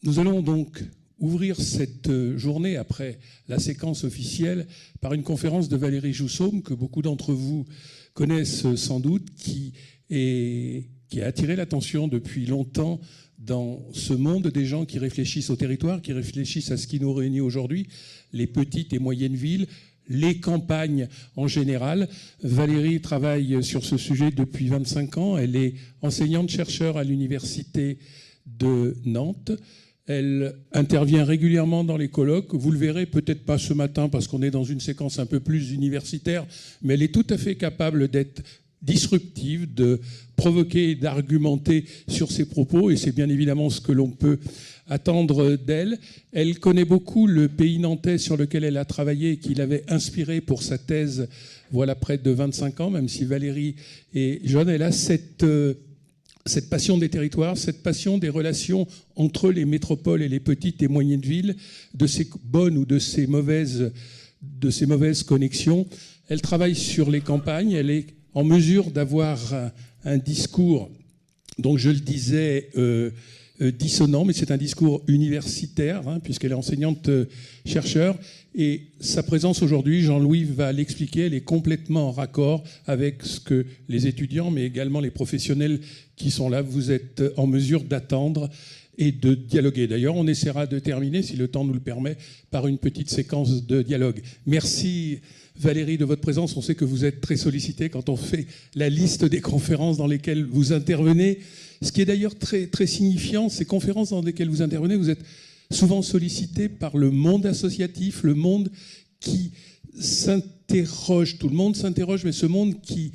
Nous allons donc ouvrir cette journée après la séquence officielle par une conférence de Valérie Joussaume, que beaucoup d'entre vous connaissent sans doute, qui a attiré l'attention depuis longtemps dans ce monde des gens qui réfléchissent au territoire, qui réfléchissent à ce qui nous réunit aujourd'hui, les petites et moyennes villes, les campagnes en général. Valérie travaille sur ce sujet depuis 25 ans. Elle est enseignante-chercheur à l'université de Nantes. Elle intervient régulièrement dans les colloques. Vous le verrez peut-être pas ce matin parce qu'on est dans une séquence un peu plus universitaire, mais elle est tout à fait capable d'être disruptive, de provoquer et d'argumenter sur ses propos, et c'est bien évidemment ce que l'on peut attendre d'elle. Elle connaît beaucoup le pays nantais sur lequel elle a travaillé et qui l'avait inspiré pour sa thèse, voilà près de 25 ans, même si Valérie est jeune. Elle a cette passion des territoires, cette passion des relations entre les métropoles et les petites et moyennes villes, de ces bonnes ou de ces mauvaises connexions. Elle travaille sur les campagnes, elle est en mesure d'avoir un discours, donc je le disais, dissonant, mais c'est un discours universitaire, puisqu'elle est enseignante-chercheur, et sa présence aujourd'hui, Jean-Louis va l'expliquer, elle est complètement en raccord avec ce que les étudiants, mais également les professionnels qui sont là, vous êtes en mesure d'attendre et de dialoguer. D'ailleurs, on essaiera de terminer, si le temps nous le permet, par une petite séquence de dialogue. Merci Valérie de votre présence. On sait que vous êtes très sollicitée quand on fait la liste des conférences dans lesquelles vous intervenez. Ce qui est d'ailleurs très, très signifiant, ces conférences dans lesquelles vous intervenez, vous êtes souvent sollicité par le monde associatif, le monde qui s'interroge. Tout le monde s'interroge, mais ce monde qui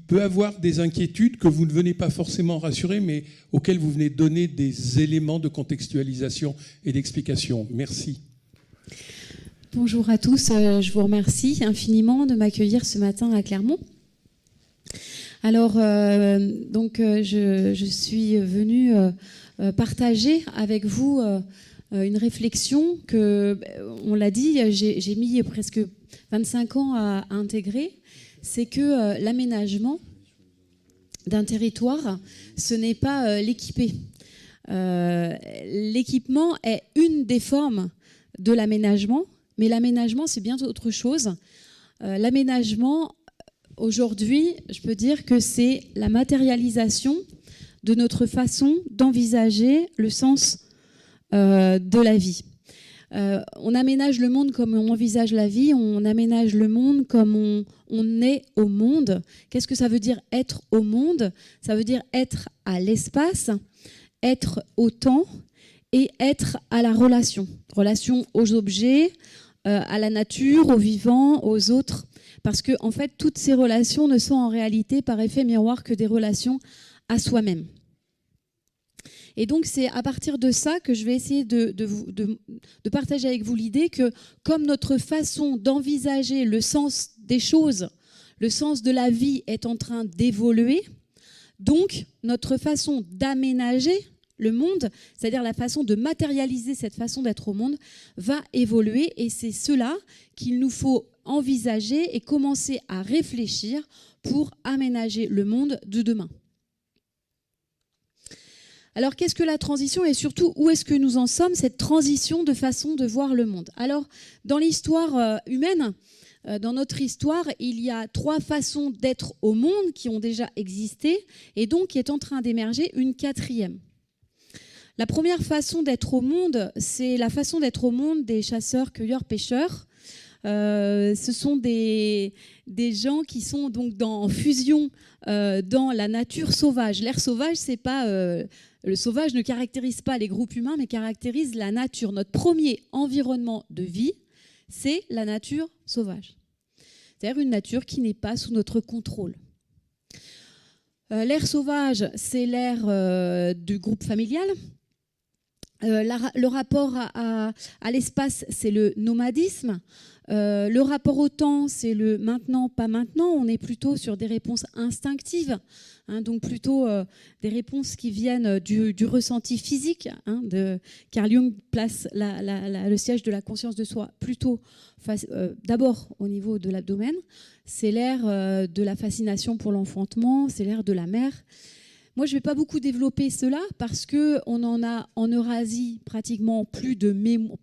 peut avoir des inquiétudes que vous ne venez pas forcément rassurer, mais auxquelles vous venez donner des éléments de contextualisation et d'explication. Merci. Bonjour à tous, je vous remercie infiniment de m'accueillir ce matin à Clermont. Alors, je suis venue partager avec vous une réflexion que, on l'a dit, j'ai mis presque 25 ans à intégrer. C'est que l'aménagement d'un territoire, ce n'est pas l'équiper. L'équipement est une des formes de l'aménagement, mais l'aménagement, c'est bien autre chose. L'aménagement, aujourd'hui, je peux dire que c'est la matérialisation de notre façon d'envisager le sens de la vie. On aménage le monde comme on envisage la vie, on aménage le monde comme on est au monde. Qu'est-ce que ça veut dire être au monde? Ça veut dire être à l'espace, être au temps et être à la relation. Relation aux objets, à la nature, aux vivants, aux autres. Parce que, en fait, toutes ces relations ne sont en réalité, par effet miroir, que des relations à soi-même. Et donc, c'est à partir de ça que je vais essayer de partager avec vous l'idée que, comme notre façon d'envisager le sens des choses, le sens de la vie est en train d'évoluer, donc notre façon d'aménager le monde, c'est-à-dire la façon de matérialiser cette façon d'être au monde, va évoluer. Et c'est cela qu'il nous faut envisager et commencer à réfléchir pour aménager le monde de demain. Alors, qu'est-ce que la transition et surtout, où est-ce que nous en sommes, cette transition de façon de voir le monde? Alors, dans l'histoire humaine, dans notre histoire, il y a 3 façons d'être au monde qui ont déjà existé et donc qui est en train d'émerger une 4e. La première façon d'être au monde, c'est la façon d'être au monde des chasseurs, cueilleurs, pêcheurs. Ce sont des gens qui sont donc en fusion dans la nature sauvage. L'air sauvage, c'est pas le sauvage ne caractérise pas les groupes humains, mais caractérise la nature. Notre premier environnement de vie, c'est la nature sauvage. C'est-à-dire une nature qui n'est pas sous notre contrôle. L'air sauvage, c'est l'air du groupe familial. Le rapport à l'espace, c'est le nomadisme. Le rapport au temps, c'est le maintenant, pas maintenant. On est plutôt sur des réponses instinctives, donc plutôt des réponses qui viennent du ressenti physique. Carl Jung place le siège de la conscience de soi plutôt d'abord au niveau de l'abdomen. C'est l'ère de la fascination pour l'enfantement, c'est l'ère de la mère. Moi, je ne vais pas beaucoup développer cela parce qu'on en a en Eurasie pratiquement plus de mémoire,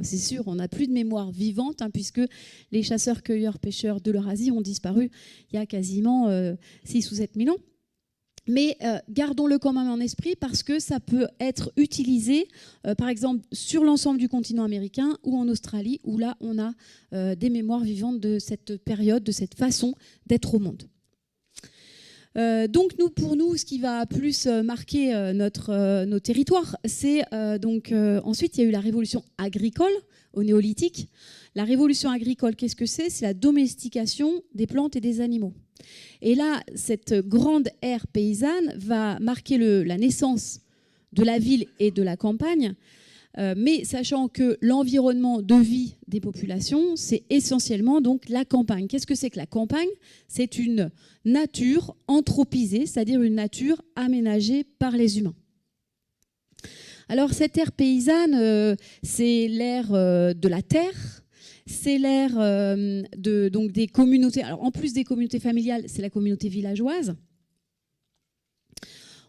c'est sûr, on n'a plus de mémoire vivante, puisque les chasseurs-cueilleurs-pêcheurs de l'Eurasie ont disparu il y a quasiment 6 ou 7 000 ans. Mais gardons-le quand même en esprit parce que ça peut être utilisé, par exemple, sur l'ensemble du continent américain ou en Australie, où là, on a des mémoires vivantes de cette période, de cette façon d'être au monde. Donc pour nous, ce qui va plus marquer nos territoires, c'est ensuite il y a eu la révolution agricole au néolithique. La révolution agricole, qu'est-ce que c'est? C'est la domestication des plantes et des animaux. Et là, cette grande ère paysanne va marquer la naissance de la ville et de la campagne, mais sachant que l'environnement de vie des populations, c'est essentiellement donc la campagne. Qu'est-ce que c'est que la campagne? C'est une nature anthropisée, c'est-à-dire une nature aménagée par les humains. Alors cette ère paysanne, c'est l'ère de la terre, c'est l'ère donc des communautés. Alors en plus des communautés familiales, c'est la communauté villageoise.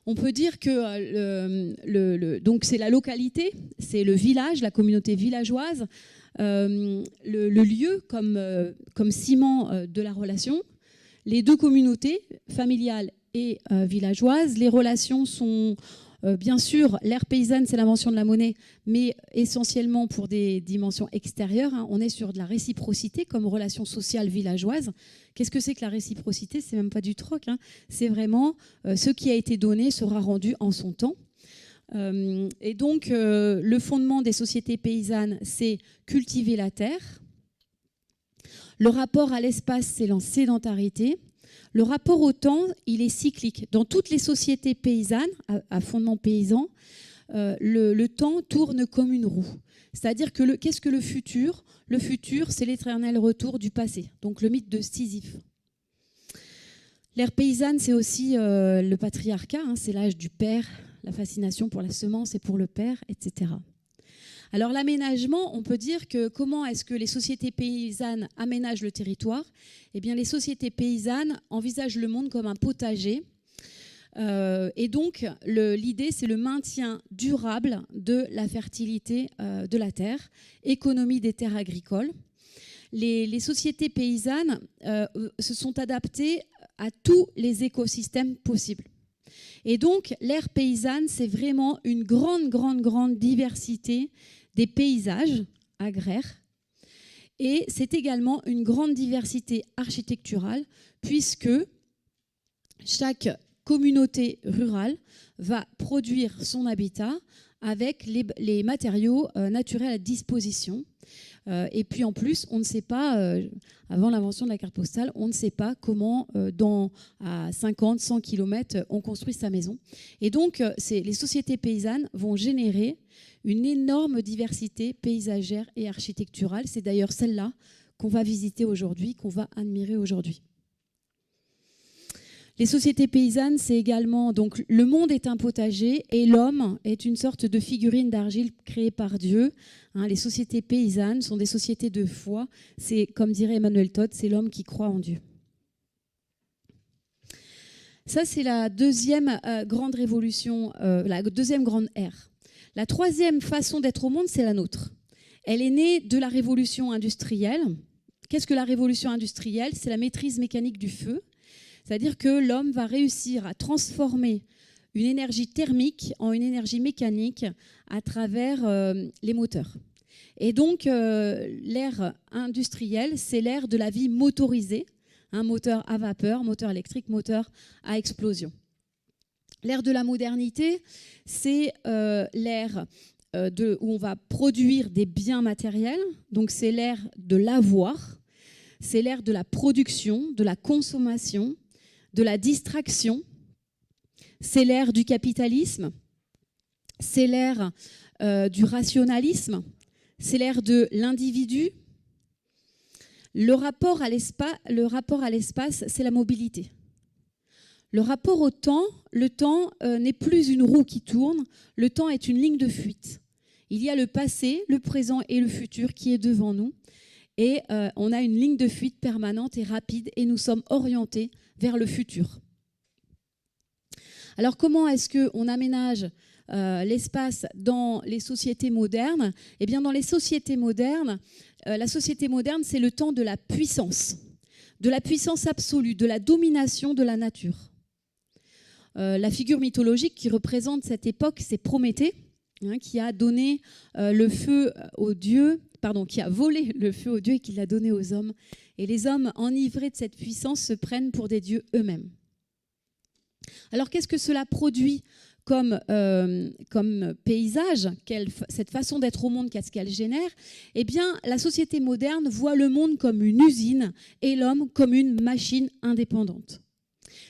On peut dire que donc c'est la localité, c'est le village, la communauté villageoise, le lieu comme ciment de la relation. Les deux communautés, familiales et villageoises, les relations sont bien sûr, l'ère paysanne, c'est l'invention de la monnaie, mais essentiellement pour des dimensions extérieures. On est sur de la réciprocité comme relation sociale villageoise. Qu'est-ce que c'est que la réciprocité? C'est même pas du troc. C'est vraiment ce qui a été donné sera rendu en son temps. Et donc, le fondement des sociétés paysannes, c'est cultiver la terre. Le rapport à l'espace, c'est la sédentarité. Le rapport au temps, il est cyclique. Dans toutes les sociétés paysannes, à fondement paysan, le temps tourne comme une roue. C'est-à-dire que qu'est-ce que le futur? Le futur, c'est l'éternel retour du passé. Donc le mythe de Sisyphe. L'ère paysanne, c'est aussi le patriarcat, c'est l'âge du père, la fascination pour la semence et pour le père, etc. Alors l'aménagement, on peut dire que comment est-ce que les sociétés paysannes aménagent le territoire? Eh bien, les sociétés paysannes envisagent le monde comme un potager. Et donc, l'idée, c'est le maintien durable de la fertilité de la terre, économie des terres agricoles. Les sociétés paysannes se sont adaptées à tous les écosystèmes possibles. Et donc, l'ère paysanne, c'est vraiment une grande diversité des paysages agraires. Et c'est également une grande diversité architecturale, puisque chaque communauté rurale va produire son habitat avec les matériaux naturels à disposition. Et puis en plus, on ne sait pas, avant l'invention de la carte postale, on ne sait pas comment, à 50, 100 km, on construit sa maison. Et donc, les sociétés paysannes vont générer une énorme diversité paysagère et architecturale. C'est d'ailleurs celle-là qu'on va visiter aujourd'hui, qu'on va admirer aujourd'hui. Les sociétés paysannes, c'est également, donc le monde est un potager et l'homme est une sorte de figurine d'argile créée par Dieu. Les sociétés paysannes sont des sociétés de foi. C'est, comme dirait Emmanuel Todd, c'est l'homme qui croit en Dieu. Ça, c'est la deuxième grande révolution, la deuxième grande ère. La troisième façon d'être au monde, c'est la nôtre. Elle est née de la révolution industrielle. Qu'est-ce que la révolution industrielle? C'est la maîtrise mécanique du feu. C'est-à-dire que l'homme va réussir à transformer une énergie thermique en une énergie mécanique à travers les moteurs. Et donc, l'ère industrielle, c'est l'ère de la vie motorisée, moteur à vapeur, moteur électrique, moteur à explosion. L'ère de la modernité, c'est l'ère où on va produire des biens matériels. Donc, c'est l'ère de l'avoir, c'est l'ère de la production, de la consommation, de la distraction. C'est l'ère du capitalisme, c'est l'ère du rationalisme, c'est l'ère de l'individu. Le rapport à l'espace, c'est la mobilité. Le rapport au temps, le temps n'est plus une roue qui tourne, le temps est une ligne de fuite. Il y a le passé, le présent et le futur qui est devant nous. Et on a une ligne de fuite permanente et rapide et nous sommes orientés vers le futur. Alors comment est-ce qu'on aménage l'espace dans les sociétés modernes? Eh bien, dans les sociétés modernes, la société moderne, c'est le temps de la puissance absolue, de la domination de la nature. La figure mythologique qui représente cette époque, c'est Prométhée, qui a donné le feu aux dieux, qui a volé le feu aux dieux et qui l'a donné aux hommes. Et les hommes, enivrés de cette puissance, se prennent pour des dieux eux-mêmes. Alors, qu'est-ce que cela produit comme paysage, cette façon d'être au monde, qu'est-ce qu'elle génère? Eh bien, la société moderne voit le monde comme une usine et l'homme comme une machine indépendante.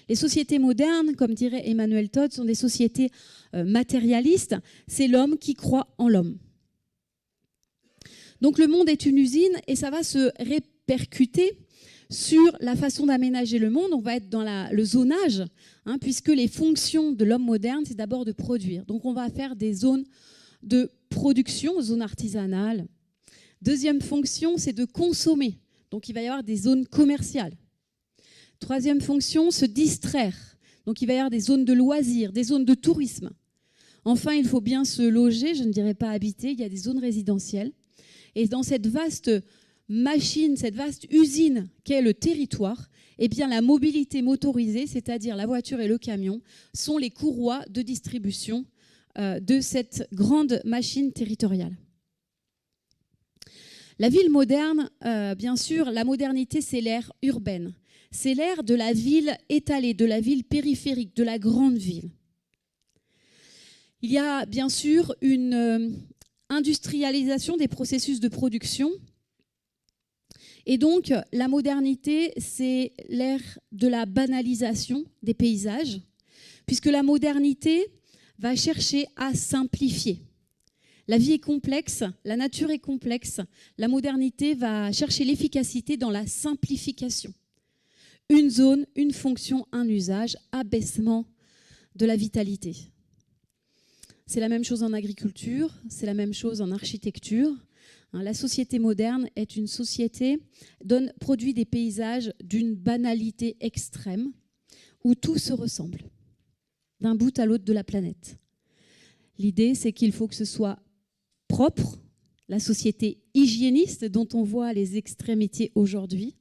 Les sociétés modernes, comme dirait Emmanuel Todd, sont des sociétés matérialistes. C'est l'homme qui croit en l'homme. Donc le monde est une usine et ça va se répercuter sur la façon d'aménager le monde. On va être dans le zonage, puisque les fonctions de l'homme moderne, c'est d'abord de produire. Donc on va faire des zones de production, zones artisanales. Deuxième fonction, c'est de consommer. Donc il va y avoir des zones commerciales. Troisième fonction, se distraire. Donc il va y avoir des zones de loisirs, des zones de tourisme. Enfin, il faut bien se loger, je ne dirais pas habiter, il y a des zones résidentielles. Et dans cette vaste machine, cette vaste usine qu'est le territoire, eh bien la mobilité motorisée, c'est-à-dire la voiture et le camion, sont les courroies de distribution de cette grande machine territoriale. La ville moderne, bien sûr, la modernité, c'est l'ère urbaine. C'est l'ère de la ville étalée, de la ville périphérique, de la grande ville. Il y a bien sûr une industrialisation des processus de production. Et donc, la modernité, c'est l'ère de la banalisation des paysages, puisque la modernité va chercher à simplifier. La vie est complexe, la nature est complexe. La modernité va chercher l'efficacité dans la simplification. Une zone, une fonction, un usage, abaissement de la vitalité. C'est la même chose en agriculture, c'est la même chose en architecture. La société moderne est une société, produit des paysages d'une banalité extrême, où tout se ressemble, d'un bout à l'autre de la planète. L'idée, c'est qu'il faut que ce soit propre, la société hygiéniste dont on voit les extrémités aujourd'hui.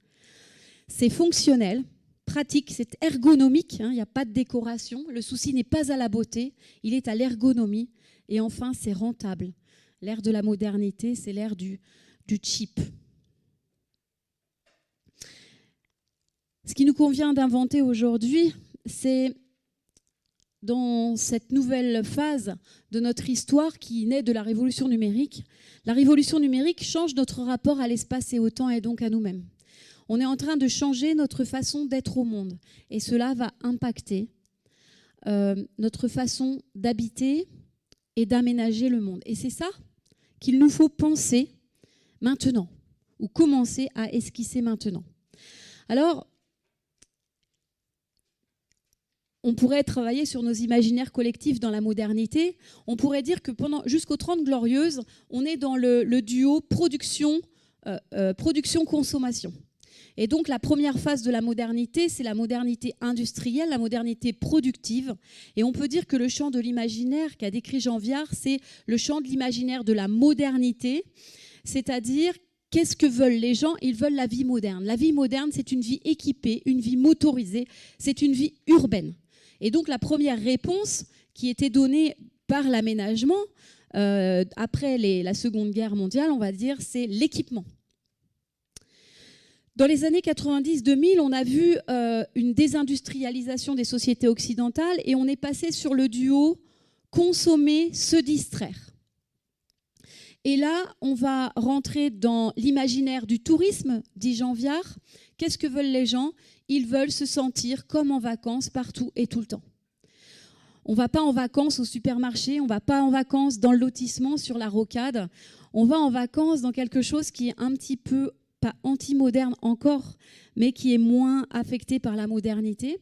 C'est fonctionnel, pratique, c'est ergonomique, il n'y a pas de décoration. Le souci n'est pas à la beauté, il est à l'ergonomie. Et enfin, c'est rentable. L'ère de la modernité, c'est l'ère du cheap. Ce qui nous convient d'inventer aujourd'hui, c'est dans cette nouvelle phase de notre histoire qui naît de la révolution numérique. La révolution numérique change notre rapport à l'espace et au temps et donc à nous-mêmes. On est en train de changer notre façon d'être au monde et cela va impacter notre façon d'habiter et d'aménager le monde. Et c'est ça qu'il nous faut penser maintenant ou commencer à esquisser maintenant. Alors, on pourrait travailler sur nos imaginaires collectifs dans la modernité. On pourrait dire que jusqu'aux 30 Glorieuses, on est dans le duo production-consommation. Et donc la première phase de la modernité, c'est la modernité industrielle, la modernité productive. Et on peut dire que le champ de l'imaginaire qu'a décrit Jean Viard, c'est le champ de l'imaginaire de la modernité, c'est-à-dire qu'est-ce que veulent les gens? Ils veulent la vie moderne. La vie moderne, c'est une vie équipée, une vie motorisée, c'est une vie urbaine. Et donc la première réponse qui était donnée par l'aménagement, après la Seconde Guerre mondiale, on va dire, c'est l'équipement. Dans les années 90-2000, on a vu une désindustrialisation des sociétés occidentales et on est passé sur le duo consommer, se distraire. Et là, on va rentrer dans l'imaginaire du tourisme, dit Jean Viard. Qu'est-ce que veulent les gens? Ils veulent se sentir comme en vacances partout et tout le temps. On ne va pas en vacances au supermarché, on ne va pas en vacances dans le lotissement sur la rocade. On va en vacances dans quelque chose qui est un petit peu pas anti-moderne encore, mais qui est moins affecté par la modernité.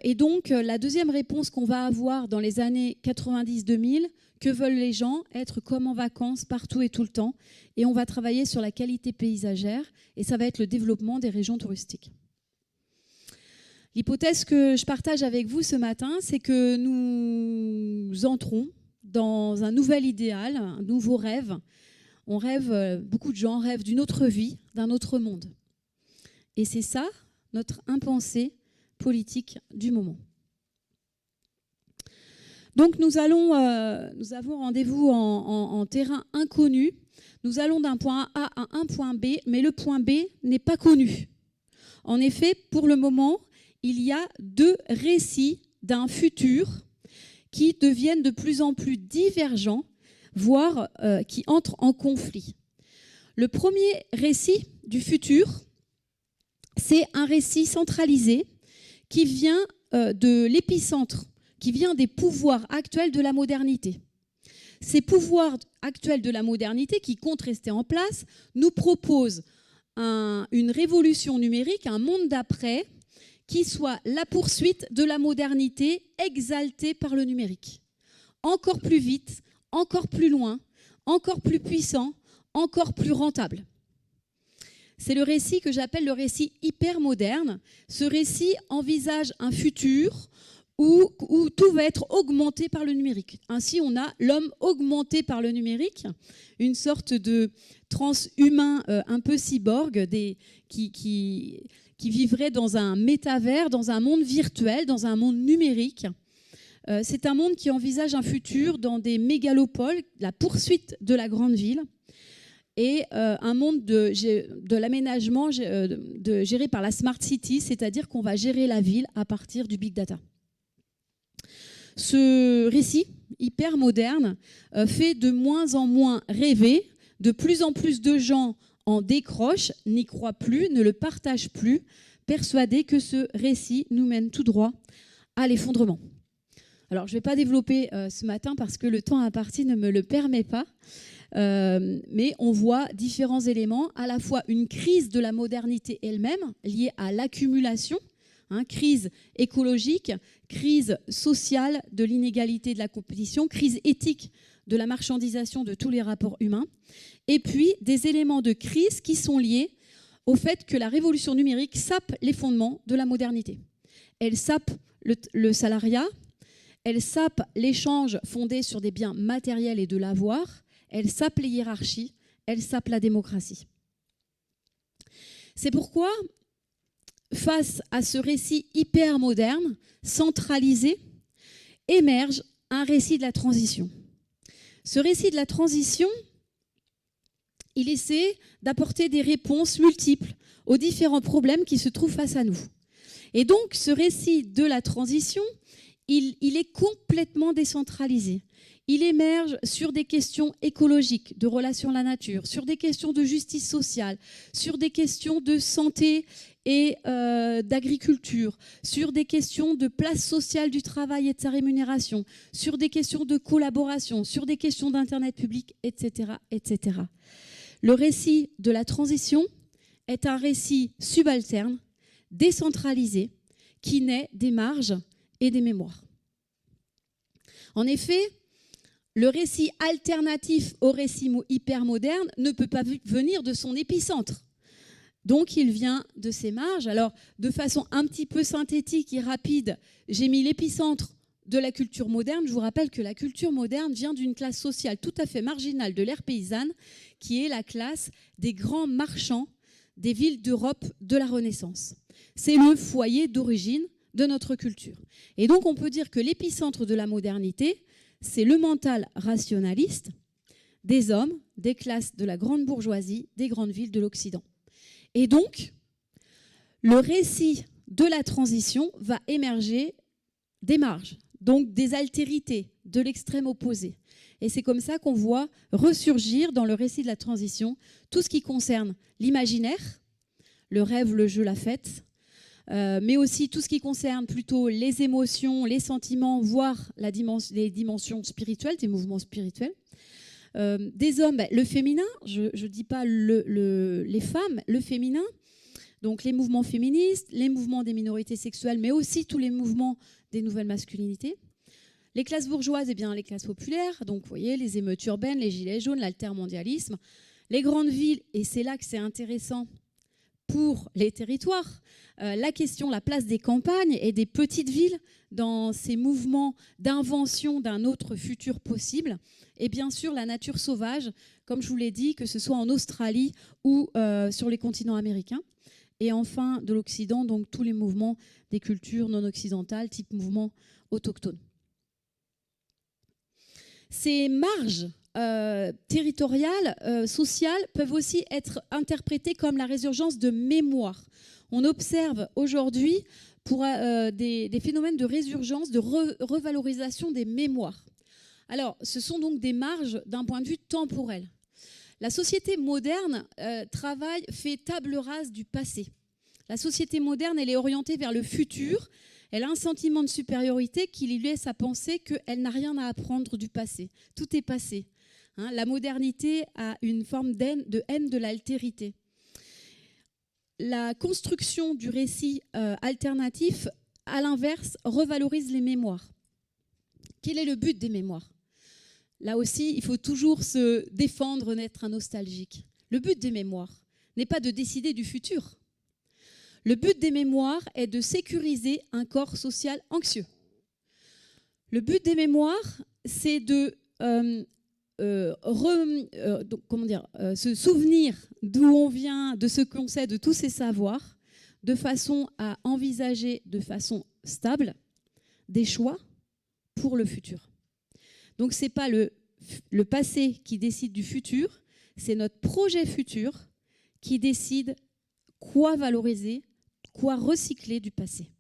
Et donc, la deuxième réponse qu'on va avoir dans les années 90-2000, que veulent les gens? Être comme en vacances, partout et tout le temps. Et on va travailler sur la qualité paysagère, et ça va être le développement des régions touristiques. L'hypothèse que je partage avec vous ce matin, c'est que nous entrons dans un nouvel idéal, un nouveau rêve. On rêve, beaucoup de gens rêvent d'une autre vie, d'un autre monde. Et c'est ça, notre impensé politique du moment. Donc nous avons rendez-vous en terrain inconnu. Nous allons d'un point A à un point B, mais le point B n'est pas connu. En effet, pour le moment, il y a deux récits d'un futur qui deviennent de plus en plus divergents, voire qui entrent en conflit. Le premier récit du futur, c'est un récit centralisé qui vient de l'épicentre, qui vient des pouvoirs actuels de la modernité. Ces pouvoirs actuels de la modernité, qui comptent rester en place, nous proposent une révolution numérique, un monde d'après, qui soit la poursuite de la modernité exaltée par le numérique. Encore plus vite, encore plus loin, encore plus puissant, encore plus rentable. C'est le récit que j'appelle le récit hypermoderne. Ce récit envisage un futur où tout va être augmenté par le numérique. Ainsi, on a l'homme augmenté par le numérique, une sorte de transhumain un peu cyborg qui vivrait dans un métavers, dans un monde virtuel, dans un monde numérique. C'est un monde qui envisage un futur dans des mégalopoles, la poursuite de la grande ville, et un monde de l'aménagement géré par la Smart City, c'est-à-dire qu'on va gérer la ville à partir du Big Data. Ce récit hyper moderne fait de moins en moins rêver, de plus en plus de gens en décrochent, n'y croient plus, ne le partagent plus, persuadés que ce récit nous mène tout droit à l'effondrement. Alors je ne vais pas développer ce matin parce que le temps imparti ne me le permet pas, mais on voit différents éléments, à la fois une crise de la modernité elle-même liée à l'accumulation, crise écologique, crise sociale de l'inégalité de la compétition, crise éthique de la marchandisation de tous les rapports humains, et puis des éléments de crise qui sont liés au fait que la révolution numérique sape les fondements de la modernité. Elle sape le salariat, elle sape l'échange fondé sur des biens matériels et de l'avoir, elle sape les hiérarchies, elle sape la démocratie. C'est pourquoi, face à ce récit hyper moderne, centralisé, émerge un récit de la transition. Ce récit de la transition, il essaie d'apporter des réponses multiples aux différents problèmes qui se trouvent face à nous. Et donc, ce récit de la transition, il est complètement décentralisé. Il émerge sur des questions écologiques, de relation à la nature, sur des questions de justice sociale, sur des questions de santé et d'agriculture, sur des questions de place sociale du travail et de sa rémunération, sur des questions de collaboration, sur des questions d'Internet public, etc., etc. Le récit de la transition est un récit subalterne, décentralisé, qui naît des marges et des mémoires. En effet, le récit alternatif au récit hypermoderne ne peut pas venir de son épicentre. Donc, il vient de ses marges. Alors, de façon un petit peu synthétique et rapide, j'ai mis l'épicentre de la culture moderne. Je vous rappelle que la culture moderne vient d'une classe sociale tout à fait marginale de l'ère paysanne, qui est la classe des grands marchands des villes d'Europe de la Renaissance. C'est le foyer d'origine de notre culture. Et donc, on peut dire que l'épicentre de la modernité, c'est le mental rationaliste des hommes, des classes de la grande bourgeoisie, des grandes villes de l'Occident. Et donc, le récit de la transition va émerger des marges, donc des altérités, de l'extrême opposé. Et c'est comme ça qu'on voit ressurgir dans le récit de la transition tout ce qui concerne l'imaginaire, le rêve, le jeu, la fête, mais aussi tout ce qui concerne plutôt les émotions, les sentiments, voire les dimensions spirituelles, des mouvements spirituels. Des hommes, le féminin, je ne dis pas les femmes, le féminin, donc les mouvements féministes, les mouvements des minorités sexuelles, mais aussi tous les mouvements des nouvelles masculinités. Les classes bourgeoises, les classes populaires, donc vous voyez, les émeutes urbaines, les gilets jaunes, l'altermondialisme, les grandes villes, et c'est là que c'est intéressant, pour les territoires, la question, la place des campagnes et des petites villes dans ces mouvements d'invention d'un autre futur possible, et bien sûr la nature sauvage, comme je vous l'ai dit, que ce soit en Australie ou sur les continents américains. Et enfin, de l'Occident, donc tous les mouvements des cultures non occidentales, type mouvement autochtone. Ces marges territoriales, sociales, peuvent aussi être interprétées comme la résurgence de mémoire. On observe aujourd'hui pour des phénomènes de résurgence, de revalorisation des mémoires. Alors, ce sont donc des marges d'un point de vue temporel. La société moderne fait table rase du passé. La société moderne, elle est orientée vers le futur. Elle a un sentiment de supériorité qui lui laisse à penser qu'elle n'a rien à apprendre du passé. Tout est passé. La modernité a une forme de haine de l'altérité. La construction du récit alternatif, à l'inverse, revalorise les mémoires. Quel est le but des mémoires ? Là aussi, il faut toujours se défendre d'être un nostalgique. Le but des mémoires n'est pas de décider du futur. Le but des mémoires est de sécuriser un corps social anxieux. Le but des mémoires, c'est de se souvenir d'où on vient, de ce qu'on sait, de tous ces savoirs, de façon à envisager de façon stable des choix pour le futur. Donc ce n'est pas le passé qui décide du futur, c'est notre projet futur qui décide quoi valoriser, quoi recycler du passé.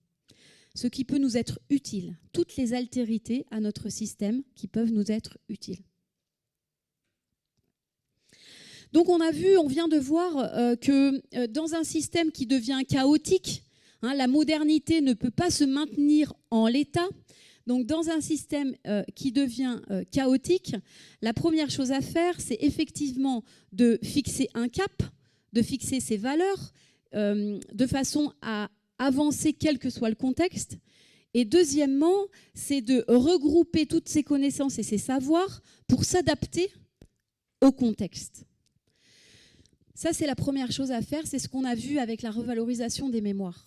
Ce qui peut nous être utile, toutes les altérités à notre système qui peuvent nous être utiles. Donc on vient de voir que dans un système qui devient chaotique, la modernité ne peut pas se maintenir en l'état. Donc dans un système qui devient chaotique, la première chose à faire, c'est effectivement de fixer un cap, de fixer ses valeurs, de façon à avancer quel que soit le contexte. Et deuxièmement, c'est de regrouper toutes ces connaissances et ces savoirs pour s'adapter au contexte. Ça, c'est la première chose à faire, c'est ce qu'on a vu avec la revalorisation des mémoires.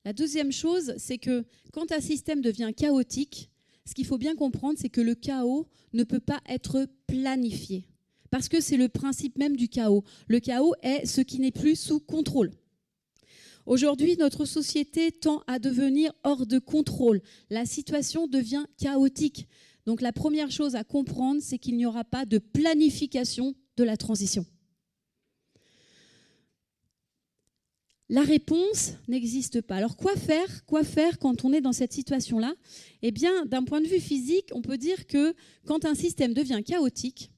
La deuxième chose, c'est que quand un système devient chaotique, ce qu'il faut bien comprendre, c'est que le chaos ne peut pas être planifié. Parce que c'est le principe même du chaos. Le chaos est ce qui n'est plus sous contrôle. Aujourd'hui, notre société tend à devenir hors de contrôle. La situation devient chaotique. Donc la première chose à comprendre, c'est qu'il n'y aura pas de planification de la transition. La réponse n'existe pas. Alors quoi faire quand on est dans cette situation-là ? Eh bien, d'un point de vue physique, on peut dire que quand un système devient chaotique,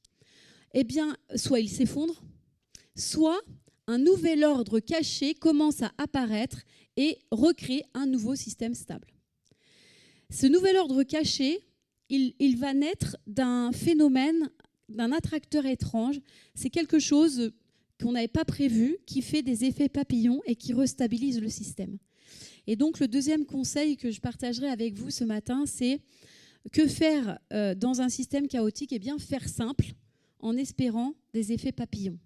eh bien, soit il s'effondre, soit un nouvel ordre caché commence à apparaître et recrée un nouveau système stable. Ce nouvel ordre caché, il va naître d'un phénomène, d'un attracteur étrange. C'est quelque chose qu'on n'avait pas prévu, qui fait des effets papillons et qui restabilise le système. Et donc, le deuxième conseil que je partagerai avec vous ce matin, c'est que faire dans un système chaotique ? Eh bien, faire simple en espérant des effets papillons.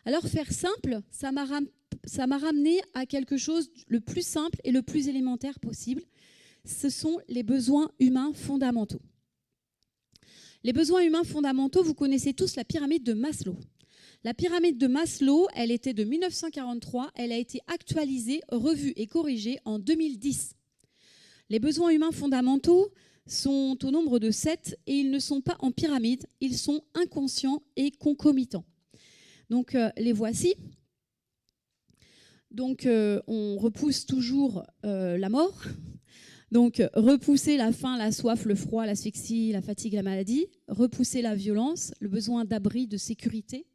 Alors, faire simple, ça m'a ramené à quelque chose le plus simple et le plus élémentaire possible. Ce sont les besoins humains fondamentaux. Les besoins humains fondamentaux, vous connaissez tous la pyramide de Maslow. La pyramide de Maslow, elle était de 1943, elle a été actualisée, revue et corrigée en 2010. Les besoins humains fondamentaux sont au nombre de 7 et ils ne sont pas en pyramide, ils sont inconscients et concomitants. Donc les voici. Donc on repousse toujours la mort. Donc repousser la faim, la soif, le froid, l'asphyxie, la fatigue, la maladie. Repousser la violence, le besoin d'abri, de sécurité.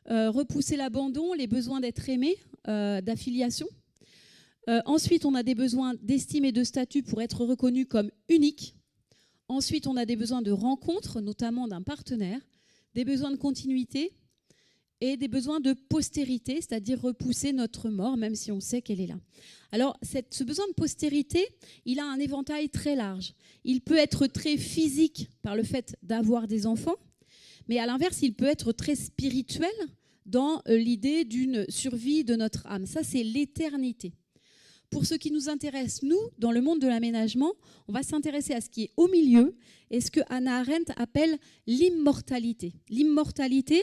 Repousser l'abandon, les besoins d'être aimé, d'affiliation. Ensuite, on a des besoins d'estime et de statut pour être reconnu comme unique. Ensuite, on a des besoins de rencontre, notamment d'un partenaire, des besoins de continuité et des besoins de postérité, c'est-à-dire repousser notre mort, même si on sait qu'elle est là. Alors, ce besoin de postérité, il a un éventail très large. Il peut être très physique par le fait d'avoir des enfants, mais à l'inverse, il peut être très spirituel dans l'idée d'une survie de notre âme. Ça, c'est l'éternité. Pour ce qui nous intéresse, nous, dans le monde de l'aménagement, on va s'intéresser à ce qui est au milieu et ce que Hannah Arendt appelle l'immortalité. L'immortalité,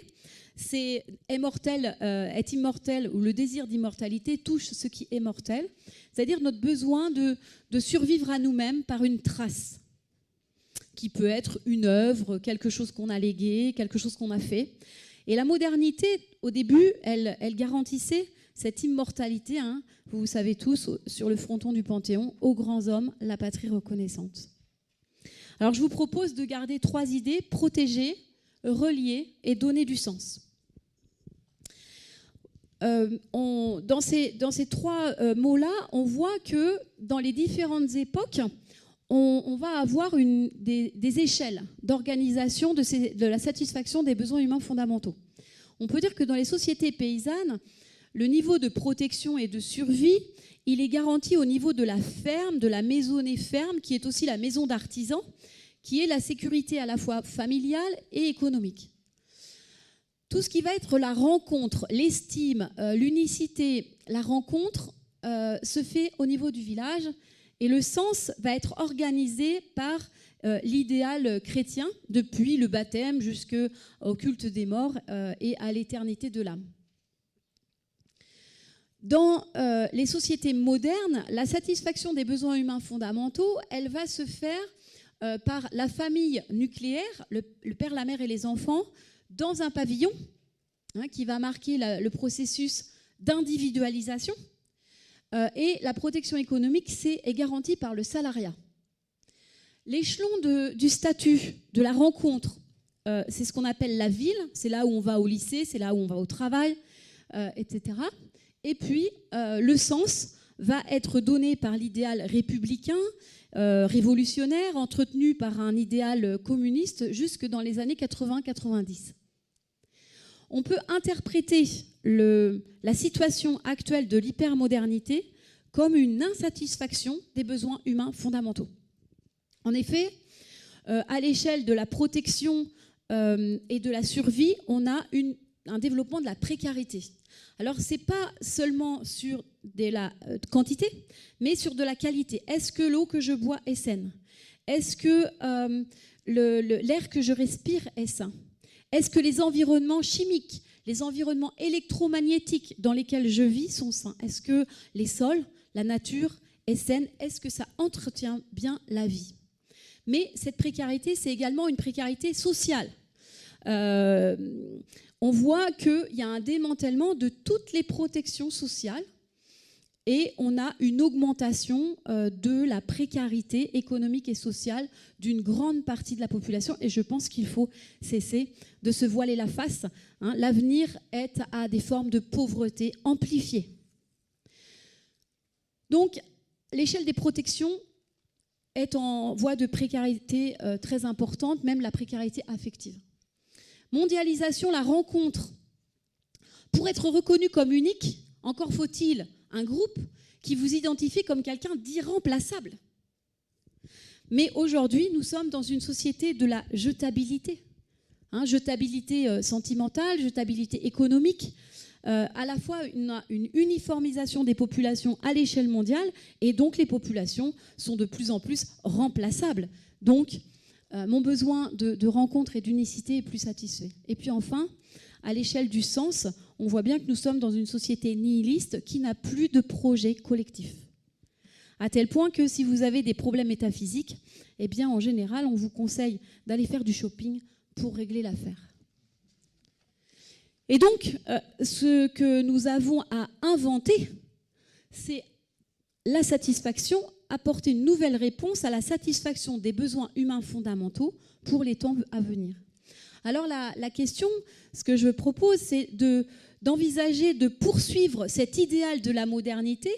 c'est être immortel, ou le désir d'immortalité touche ce qui est mortel, c'est-à-dire notre besoin de survivre à nous-mêmes par une trace, qui peut être une œuvre, quelque chose qu'on a légué, quelque chose qu'on a fait. Et la modernité, au début, elle garantissait cette immortalité, hein, vous savez tous, sur le fronton du Panthéon, aux grands hommes, la patrie reconnaissante. Alors je vous propose de garder 3 idées: protéger, relier et donner du sens. Dans ces 3 mots-là, on voit que dans les différentes époques, on va avoir des échelles d'organisation de la satisfaction des besoins humains fondamentaux. On peut dire que dans les sociétés paysannes, le niveau de protection et de survie, il est garanti au niveau de la ferme, de la maisonnée ferme, qui est aussi la maison d'artisan, qui est la sécurité à la fois familiale et économique. Tout ce qui va être la rencontre, l'estime, l'unicité, la rencontre se fait au niveau du village, et le sens va être organisé par l'idéal chrétien, depuis le baptême jusqu'au culte des morts et à l'éternité de l'âme. Dans les sociétés modernes, la satisfaction des besoins humains fondamentaux, elle va se faire par la famille nucléaire, le père, la mère et les enfants, dans un pavillon, hein, qui va marquer le processus d'individualisation. Et la protection économique est garantie par le salariat. L'échelon du statut, de la rencontre, c'est ce qu'on appelle la ville, c'est là où on va au lycée, c'est là où on va au travail, etc. Et puis, le sens va être donné par l'idéal républicain, révolutionnaire, entretenu par un idéal communiste jusque dans les années 80-90. On peut interpréter la situation actuelle de l'hypermodernité comme une insatisfaction des besoins humains fondamentaux. En effet, à l'échelle de la protection et de la survie, on a un développement de la précarité. Alors, ce n'est pas seulement sur de la quantité, mais sur de la qualité. Est-ce que l'eau que je bois est saine? Est-ce que l'air que je respire est sain? Est-ce que les environnements chimiques, les environnements électromagnétiques dans lesquels je vis sont sains? Est-ce que les sols, la nature est saine? Est-ce que ça entretient bien la vie? Mais cette précarité, c'est également une précarité sociale. On voit qu'il y a un démantèlement de toutes les protections sociales et on a une augmentation de la précarité économique et sociale d'une grande partie de la population. Et je pense qu'il faut cesser de se voiler la face. Hein. L'avenir est à des formes de pauvreté amplifiées. Donc, l'échelle des protections est en voie de précarité très importante, même la précarité affective. Mondialisation, la rencontre. Pour être reconnu comme unique, encore faut-il un groupe qui vous identifie comme quelqu'un d'irremplaçable. Mais aujourd'hui, nous sommes dans une société de la jetabilité. Hein, jetabilité sentimentale, jetabilité économique, à la fois une uniformisation des populations à l'échelle mondiale, et donc les populations sont de plus en plus remplaçables. Donc, mon besoin de rencontre et d'unicité est plus satisfait. Et puis enfin, à l'échelle du sens, on voit bien que nous sommes dans une société nihiliste qui n'a plus de projet collectif. À tel point que si vous avez des problèmes métaphysiques, eh bien en général, on vous conseille d'aller faire du shopping pour régler l'affaire. Et donc, ce que nous avons à inventer, c'est la satisfaction, apporter une nouvelle réponse à la satisfaction des besoins humains fondamentaux pour les temps à venir. Alors la question, ce que je propose, c'est d'envisager de poursuivre cet idéal de la modernité.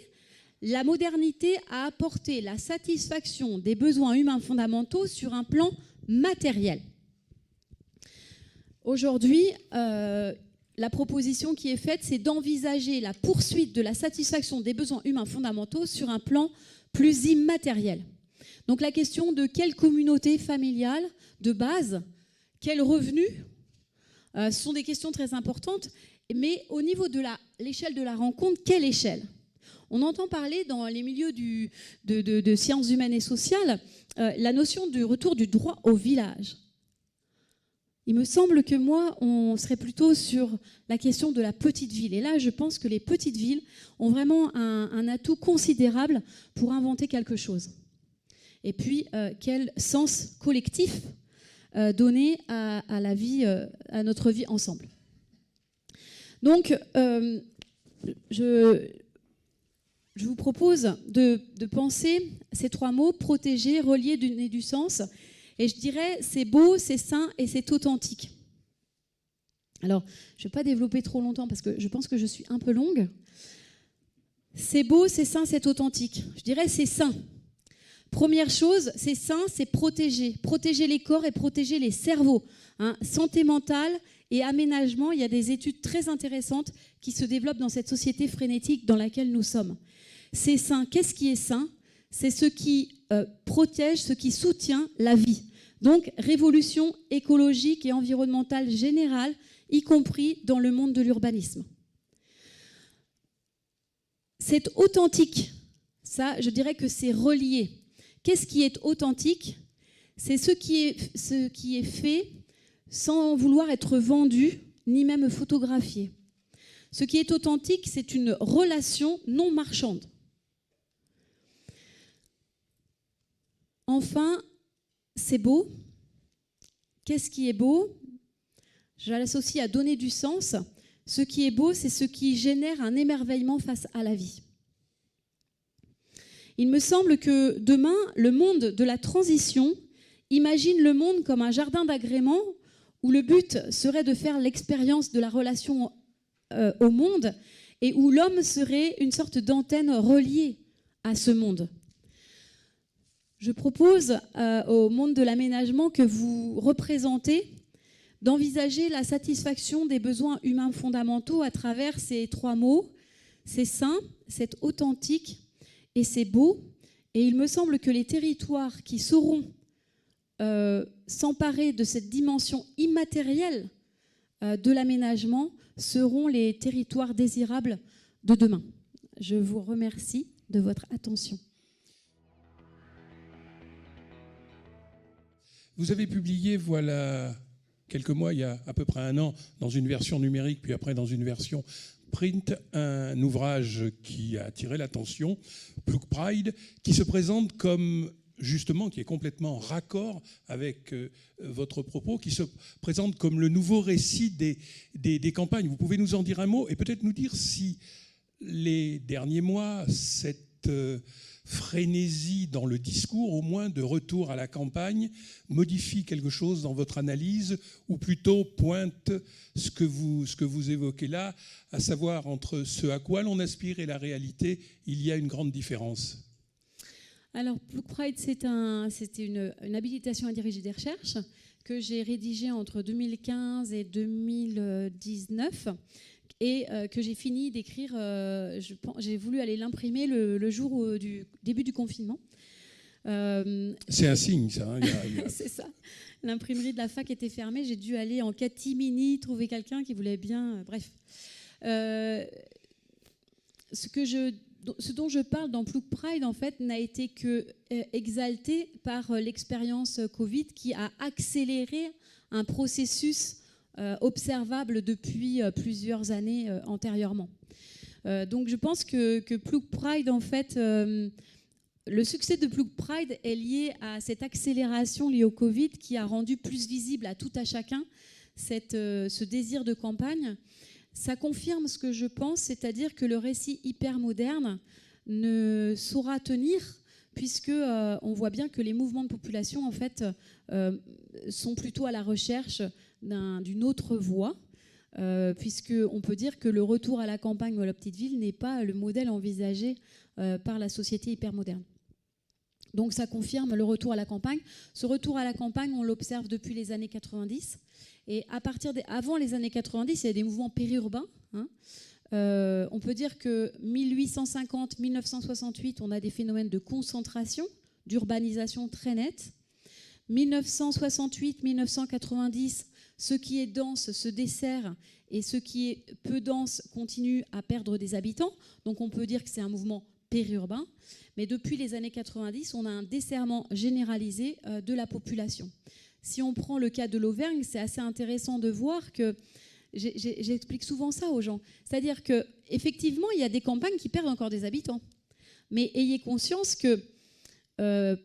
La modernité a apporté la satisfaction des besoins humains fondamentaux sur un plan matériel. Aujourd'hui, la proposition qui est faite, c'est d'envisager la poursuite de la satisfaction des besoins humains fondamentaux sur un plan plus immatériel. Donc la question de quelle communauté familiale de base, quels revenus, sont des questions très importantes. Mais au niveau de l'échelle de la rencontre, quelle échelle ? On entend parler dans les milieux de sciences humaines et sociales la notion du retour du droit au village. Il me semble que moi, on serait plutôt sur la question de la petite ville. Et là, je pense que les petites villes ont vraiment un atout considérable pour inventer quelque chose. Et puis, quel sens collectif donner à la vie, à notre vie ensemble. Donc, je vous propose de penser ces trois mots, protéger, relier, donner du sens. Et je dirais, c'est beau, c'est sain et c'est authentique. Alors, je ne vais pas développer trop longtemps parce que je pense que je suis un peu longue. C'est beau, c'est sain, c'est authentique. Je dirais, c'est sain. Première chose, c'est sain, c'est protéger. Protéger les corps et protéger les cerveaux. Santé mentale et aménagement, il y a des études très intéressantes qui se développent dans cette société frénétique dans laquelle nous sommes. C'est sain. Qu'est-ce qui est sain ? C'est ce qui protège, ce qui soutient la vie. Donc, révolution écologique et environnementale générale, y compris dans le monde de l'urbanisme. C'est authentique. Ça, je dirais que c'est relié. Qu'est-ce qui est authentique ? C'est ce qui est fait sans vouloir être vendu, ni même photographié. Ce qui est authentique, c'est une relation non marchande. Enfin, c'est beau. Qu'est-ce qui est beau ? Je l'associe à donner du sens. Ce qui est beau, c'est ce qui génère un émerveillement face à la vie. Il me semble que demain, le monde de la transition imagine le monde comme un jardin d'agrément où le but serait de faire l'expérience de la relation au monde et où l'homme serait une sorte d'antenne reliée à ce monde. Je propose au monde de l'aménagement que vous représentez d'envisager la satisfaction des besoins humains fondamentaux à travers ces trois mots. C'est sain, c'est authentique et c'est beau. Et il me semble que les territoires qui sauront s'emparer de cette dimension immatérielle de l'aménagement seront les territoires désirables de demain. Je vous remercie de votre attention. Vous avez publié, voilà quelques mois, il y a à peu près un an, dans une version numérique, puis après dans une version print, un ouvrage qui a attiré l'attention, Plug Pride, qui se présente comme, justement, qui est complètement raccord avec votre propos, qui se présente comme le nouveau récit des campagnes. Vous pouvez nous en dire un mot et peut-être nous dire si les derniers mois, cette frénésie dans le discours, au moins de retour à la campagne, modifie quelque chose dans votre analyse ou plutôt pointe ce que vous évoquez là, à savoir entre ce à quoi l'on aspire et la réalité, il y a une grande différence. Alors, Plug Pride, c'était une habilitation à diriger des recherches que j'ai rédigée entre 2015 et 2019 et que j'ai fini d'écrire. J'ai voulu aller l'imprimer le jour du début du confinement. C'est un signe, ça. C'est ça. L'imprimerie de la fac était fermée. J'ai dû aller en catimini trouver quelqu'un qui voulait bien. Bref. Ce dont je parle dans Plug Pride, en fait, n'a été que exalté par l'expérience Covid qui a accéléré un processus observable depuis plusieurs années antérieurement. Donc je pense que Plug Pride, en fait, le succès de Plug Pride est lié à cette accélération liée au Covid qui a rendu plus visible à tout à chacun ce désir de campagne. Ça confirme ce que je pense, c'est-à-dire que le récit hyper moderne ne saura tenir puisque on voit bien que les mouvements de population en fait sont plutôt à la recherche d'une autre voie, puisqu'on peut dire que le retour à la campagne ou à la petite ville n'est pas le modèle envisagé par la société hyper moderne. Donc ça confirme le retour à la campagne. Ce retour à la campagne, on l'observe depuis les années 90. Et avant les années 90, il y a des mouvements périurbains. On peut dire que 1850-1968, on a des phénomènes de concentration, d'urbanisation très nette. 1968-1990, Ce qui est dense se dessert et ce qui est peu dense continue à perdre des habitants. Donc on peut dire que c'est un mouvement périurbain. Mais depuis les années 90, on a un desserrement généralisé de la population. Si on prend le cas de l'Auvergne, c'est assez intéressant de voir que, j'explique souvent ça aux gens, c'est-à-dire qu'effectivement, il y a des campagnes qui perdent encore des habitants. Mais ayez conscience que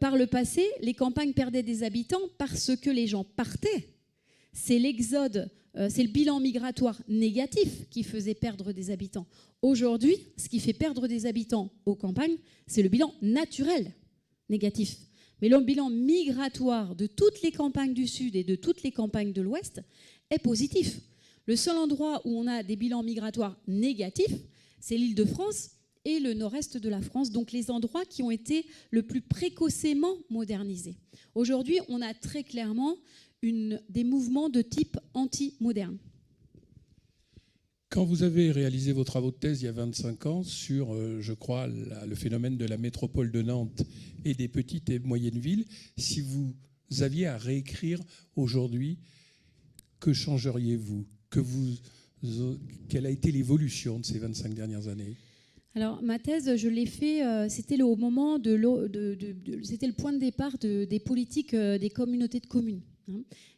par le passé, les campagnes perdaient des habitants parce que les gens partaient. C'est l'exode, c'est le bilan migratoire négatif qui faisait perdre des habitants. Aujourd'hui, ce qui fait perdre des habitants aux campagnes, c'est le bilan naturel négatif. Mais le bilan migratoire de toutes les campagnes du Sud et de toutes les campagnes de l'Ouest est positif. Le seul endroit où on a des bilans migratoires négatifs, c'est l'Île-de-France et le nord-est de la France, donc les endroits qui ont été le plus précocement modernisés. Aujourd'hui, on a très clairement des mouvements de type anti-moderne. Quand vous avez réalisé vos travaux de thèse il y a 25 ans sur, je crois, le phénomène de la métropole de Nantes et des petites et moyennes villes, si vous aviez à réécrire aujourd'hui, que changeriez-vous ? Quelle a été l'évolution de ces 25 dernières années ? Alors, ma thèse, je l'ai fait, c'était au moment c'était le point de départ des politiques des communautés de communes.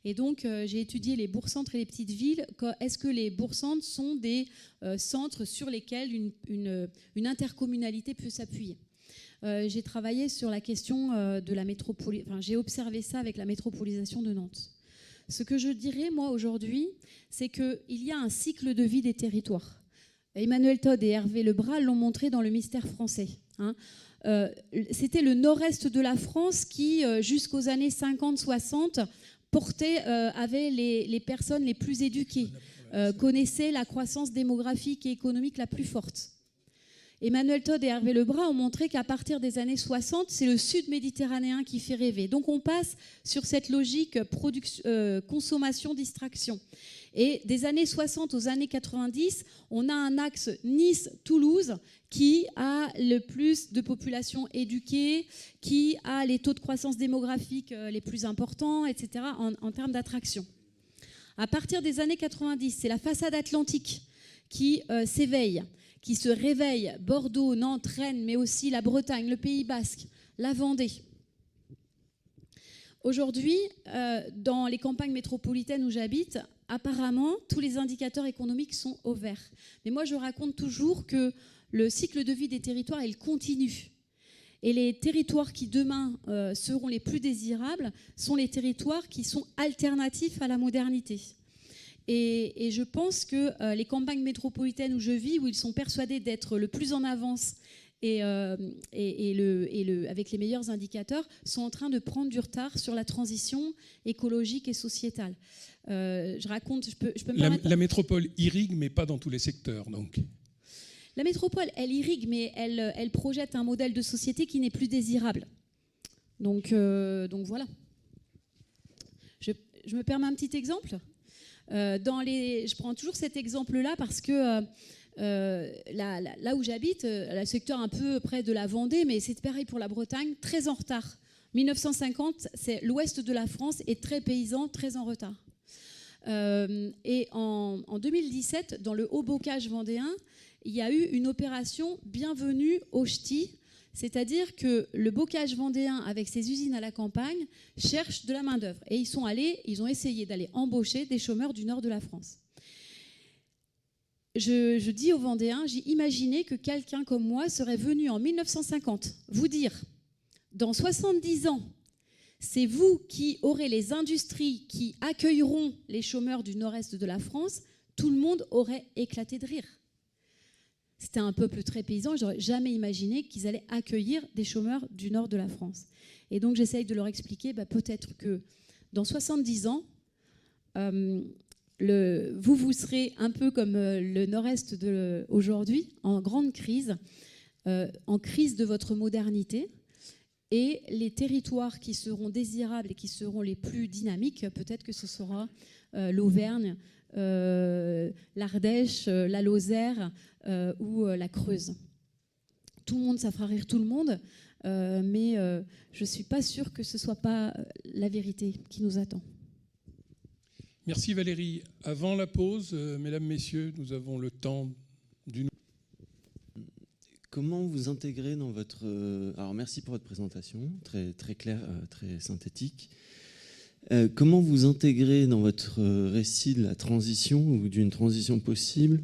Et donc, j'ai étudié les bourgs-centres et les petites villes. Est-ce que les bourgs-centres sont des centres sur lesquels une intercommunalité peut s'appuyer ? J'ai travaillé sur la question de la métropole. Enfin, j'ai observé ça avec la métropolisation de Nantes. Ce que je dirais, moi, aujourd'hui, c'est qu'il y a un cycle de vie des territoires. Emmanuel Todd et Hervé Lebras l'ont montré dans Le Mystère français. C'était le nord-est de la France qui, jusqu'aux années 50-60, avait les personnes les plus éduquées, connaissait la croissance démographique et économique la plus forte. Emmanuel Todd et Hervé Lebras ont montré qu'à partir des années 60, c'est le sud méditerranéen qui fait rêver. Donc on passe sur cette logique consommation-distraction. Et des années 60 aux années 90, on a un axe Nice-Toulouse qui a le plus de population éduquée, qui a les taux de croissance démographique les plus importants, etc., en termes d'attraction. À partir des années 90, c'est la façade atlantique qui s'éveille, qui se réveille. Bordeaux, Nantes, Rennes, mais aussi la Bretagne, le Pays Basque, la Vendée. Aujourd'hui, dans les campagnes métropolitaines où j'habite, apparemment, tous les indicateurs économiques sont au vert. Mais moi, je raconte toujours que le cycle de vie des territoires, il continue. Et les territoires qui, demain, seront les plus désirables sont les territoires qui sont alternatifs à la modernité. Et je pense que les campagnes métropolitaines où je vis, où ils sont persuadés d'être le plus en avance avec les meilleurs indicateurs, sont en train de prendre du retard sur la transition écologique et sociétale. Je peux me permettre... La métropole irrigue, mais pas dans tous les secteurs, donc. La métropole, elle irrigue, mais elle projette un modèle de société qui n'est plus désirable. Donc voilà. Je me permets un petit exemple. Je prends toujours cet exemple-là parce que là où j'habite, le secteur un peu près de la Vendée, mais c'est pareil pour la Bretagne, très en retard. 1950, c'est l'ouest de la France est très paysan, très en retard. Et en 2017, dans le Haut-Bocage vendéen, il y a eu une opération Bienvenue au Ch'ti, c'est-à-dire que le bocage vendéen, avec ses usines à la campagne, cherche de la main-d'œuvre. Et ils ont essayé d'aller embaucher des chômeurs du nord de la France. Je dis aux Vendéens, j'ai imaginé que quelqu'un comme moi serait venu en 1950 vous dire, dans 70 ans, c'est vous qui aurez les industries qui accueilleront les chômeurs du nord-est de la France, tout le monde aurait éclaté de rire. C'était un peuple très paysan, je n'aurais jamais imaginé qu'ils allaient accueillir des chômeurs du nord de la France. Et donc j'essaye de leur expliquer, peut-être que dans 70 ans, vous serez un peu comme le nord-est aujourd'hui, en grande crise, en crise de votre modernité. Et les territoires qui seront désirables et qui seront les plus dynamiques, peut-être que ce sera l'Auvergne, l'Ardèche, la Lozère ou la Creuse. Tout le monde, ça fera rire tout le monde, mais je ne suis pas sûre que ce ne soit pas la vérité qui nous attend. Merci Valérie. Avant la pause, mesdames, messieurs, nous avons le temps d'une... Comment vous intégrez dans votre... Alors merci pour votre présentation, très, très claire, très synthétique. Comment vous intégrez dans votre récit de la transition ou d'une transition possible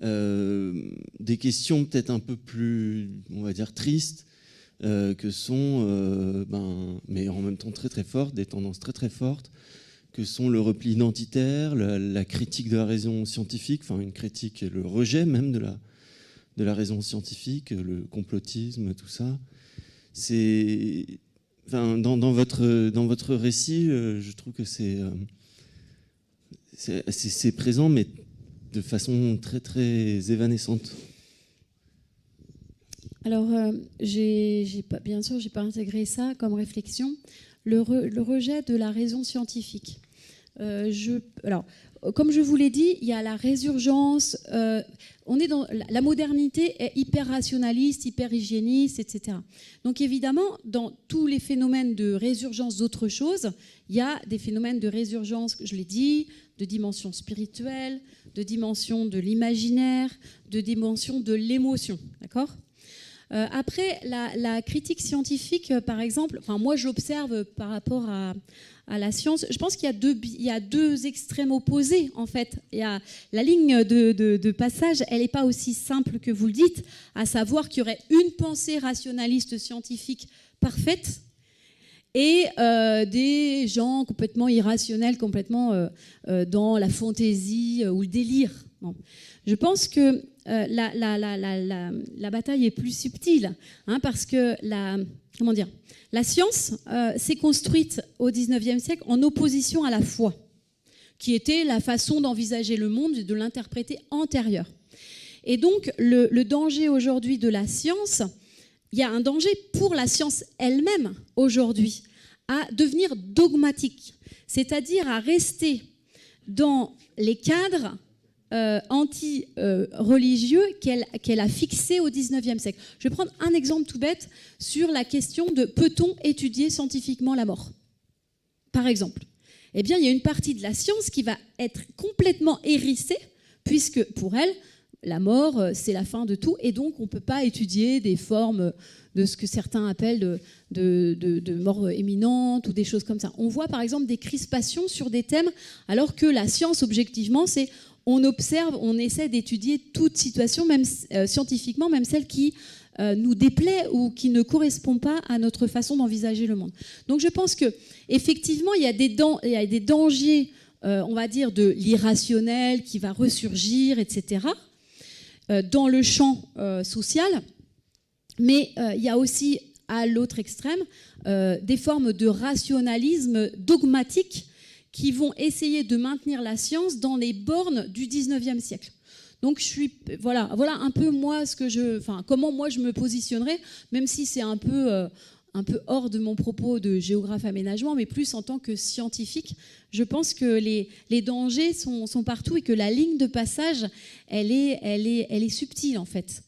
des questions peut-être un peu plus, on va dire, tristes, que sont, mais en même temps très très fortes, des tendances très très fortes, que sont le repli identitaire, la critique de la raison scientifique, enfin une critique et le rejet même de la raison scientifique, le complotisme, tout ça. C'est, enfin, dans votre récit, je trouve que c'est présent, mais de façon très très évanescente. Alors, bien sûr, j'ai pas intégré ça comme réflexion. Le rejet de la raison scientifique. Alors, comme je vous l'ai dit, il y a la résurgence. On est dans la modernité est hyper rationaliste, hyper hygiéniste, etc. Donc évidemment, dans tous les phénomènes de résurgence d'autre chose, il y a des phénomènes de résurgence, je l'ai dit, de dimension spirituelle, de dimension de l'imaginaire, de dimension de l'émotion, d'accord ? Après, la critique scientifique, par exemple, enfin, moi j'observe par rapport à la science, je pense qu'il y a deux extrêmes opposés, en fait. Il y a la ligne de passage, elle n'est pas aussi simple que vous le dites, à savoir qu'il y aurait une pensée rationaliste scientifique parfaite et des gens complètement irrationnels, complètement dans la fantaisie ou le délire. Bon. Je pense que la bataille est plus subtile, hein, parce que la science s'est construite au XIXe siècle en opposition à la foi, qui était la façon d'envisager le monde et de l'interpréter antérieure. Et donc, le danger aujourd'hui de la science, il y a un danger pour la science elle-même aujourd'hui, à devenir dogmatique, c'est-à-dire à rester dans les cadres anti-religieux qu'elle a fixé au XIXe siècle. Je vais prendre un exemple tout bête sur la question de peut-on étudier scientifiquement la mort ? Par exemple. Eh bien, il y a une partie de la science qui va être complètement hérissée, puisque pour elle, la mort, c'est la fin de tout, et donc on ne peut pas étudier des formes de ce que certains appellent de mort imminente ou des choses comme ça. On voit par exemple des crispations sur des thèmes, alors que la science, objectivement, c'est on observe, on essaie d'étudier toute situation, même scientifiquement, même celle qui nous déplaît ou qui ne correspond pas à notre façon d'envisager le monde. Donc je pense qu'effectivement, il y a des dangers, on va dire, de l'irrationnel qui va ressurgir, etc., dans le champ social. Mais il y a aussi, à l'autre extrême, des formes de rationalisme dogmatique qui vont essayer de maintenir la science dans les bornes du XIXe siècle. Donc voilà un peu moi comment moi je me positionnerais, même si c'est un peu hors de mon propos de géographe aménagement, mais plus en tant que scientifique. Je pense que les dangers sont partout et que la ligne de passage, elle est subtile en fait.